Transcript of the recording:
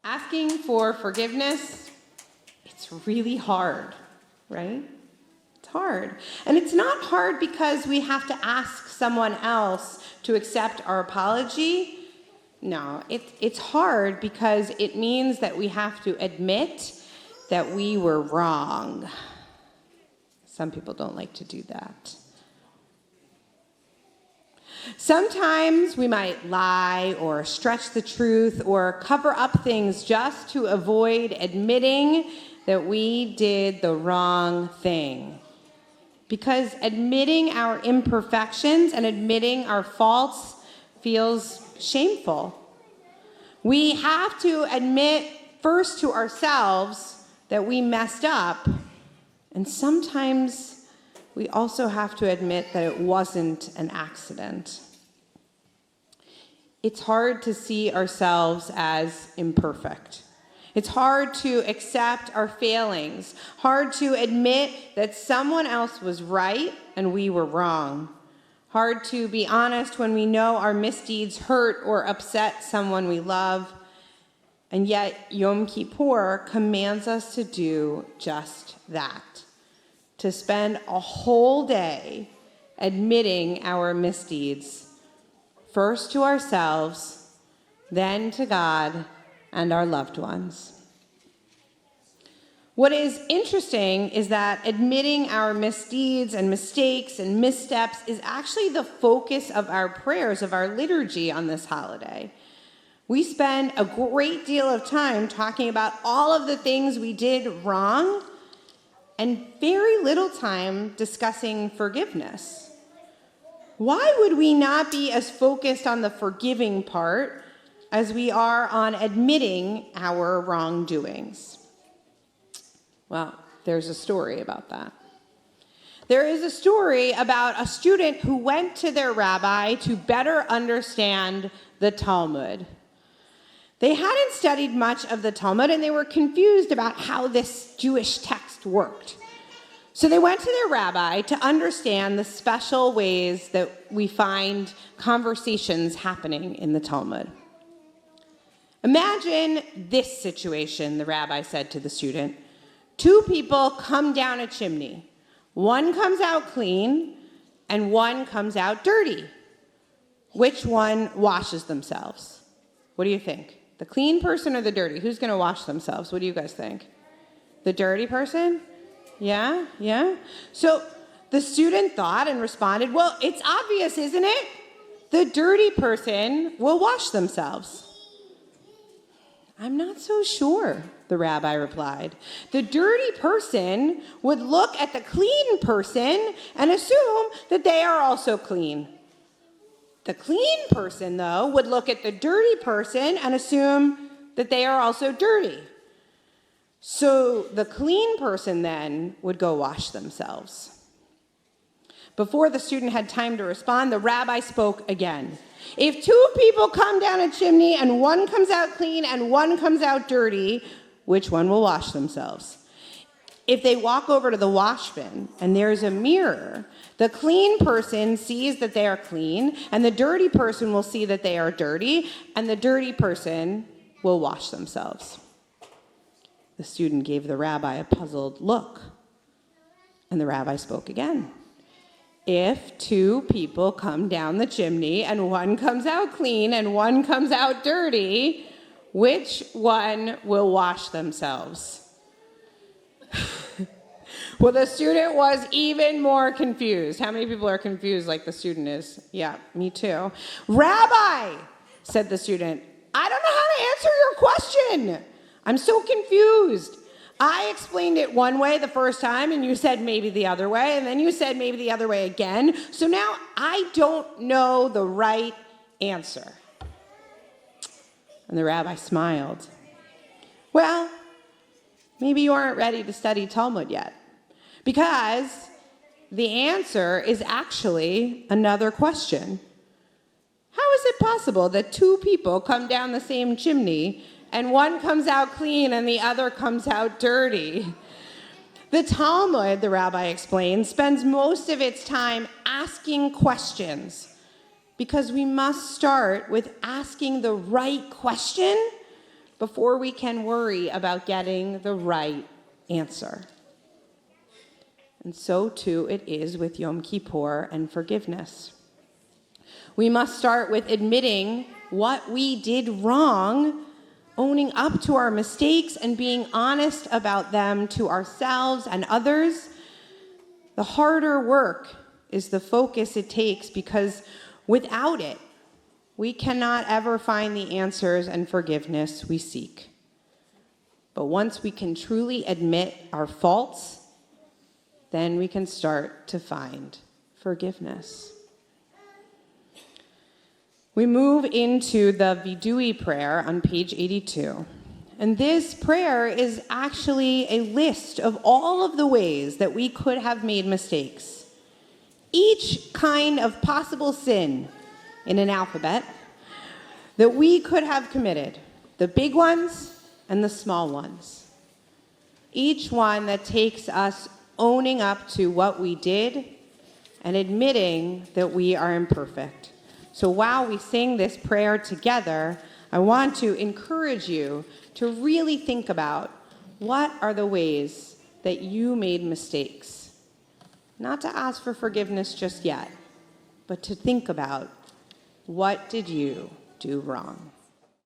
Asking for forgiveness, it's really hard, right? It's hard. And it's not hard because we have to ask someone else to accept our apology. No, it's hard because it means that we have to admit that we were wrong. Some people don't like to do that. Sometimes we might lie or stretch the truth or cover up things just to avoid admitting that we did the wrong thing. Because admitting our imperfections and admitting our faults feels shameful. We have to admit first to ourselves that we messed up, and sometimes we also have to admit that it wasn't an accident. It's hard to see ourselves as imperfect. It's hard to accept our failings, hard to admit that someone else was right and we were wrong. Hard to be honest when we know our misdeeds hurt or upset someone we love. And yet, Yom Kippur commands us to do just that. To spend a whole day admitting our misdeeds, first to ourselves, then to God and our loved ones. What is interesting is that admitting our misdeeds and mistakes and missteps is actually the focus of our prayers, of our liturgy on this holiday. We spend a great deal of time talking about all of the things we did wrong and very little time discussing forgiveness. Why would we not be as focused on the forgiving part as we are on admitting our wrongdoings? Well, there's a story about that. There is a story about a student who went to their rabbi to better understand the Talmud. They hadn't studied much of the Talmud, and they were confused about how this Jewish text worked. So they went to their rabbi to understand the special ways that we find conversations happening in the Talmud. Imagine this situation, the rabbi said to the student. Two people come down a chimney. One comes out clean, and one comes out dirty. Which one washes themselves? What do you think? The clean person or the dirty? Who's going to wash themselves? What do you guys think? The dirty person? Yeah? So the student thought and responded, well, it's obvious, isn't it? The dirty person will wash themselves. I'm not so sure, the rabbi replied. The dirty person would look at the clean person and assume that they are also clean. The clean person, though, would look at the dirty person and assume that they are also dirty. So the clean person then would go wash themselves. Before the student had time to respond, the rabbi spoke again. If two people come down a chimney and one comes out clean and one comes out dirty, which one will wash themselves? If they walk over to the wash bin and there's a mirror, the clean person sees that they are clean, and the dirty person will see that they are dirty, and the dirty person will wash themselves. The student gave the rabbi a puzzled look, and the rabbi spoke again. If two people come down the chimney and one comes out clean and one comes out dirty, which one will wash themselves? Well, the student was even more confused. How many people are confused like the student is? Yeah, me too. Rabbi, said the student, I don't know how to answer your question. I'm so confused. I explained it one way the first time, and you said maybe the other way, and then you said maybe the other way again. So now I don't know the right answer. And the rabbi smiled. Well, maybe you aren't ready to study Talmud yet, because the answer is actually another question. How is it possible that two people come down the same chimney and one comes out clean and the other comes out dirty? The Talmud, the rabbi explained, spends most of its time asking questions because we must start with asking the right question before we can worry about getting the right answer. And so too it is with Yom Kippur and forgiveness. We must start with admitting what we did wrong, owning up to our mistakes, and being honest about them to ourselves and others. The harder work is the focus it takes, because without it, we cannot ever find the answers and forgiveness we seek. But once we can truly admit our faults, then we can start to find forgiveness. We move into the Vidui prayer on page 82. And this prayer is actually a list of all of the ways that we could have made mistakes. Each kind of possible sin in an alphabet that we could have committed, the big ones and the small ones. Each one that takes us owning up to what we did and admitting that we are imperfect. So while we sing this prayer together, I want to encourage you to really think about what are the ways that you made mistakes. Not to ask for forgiveness just yet, but to think about, what did you do wrong?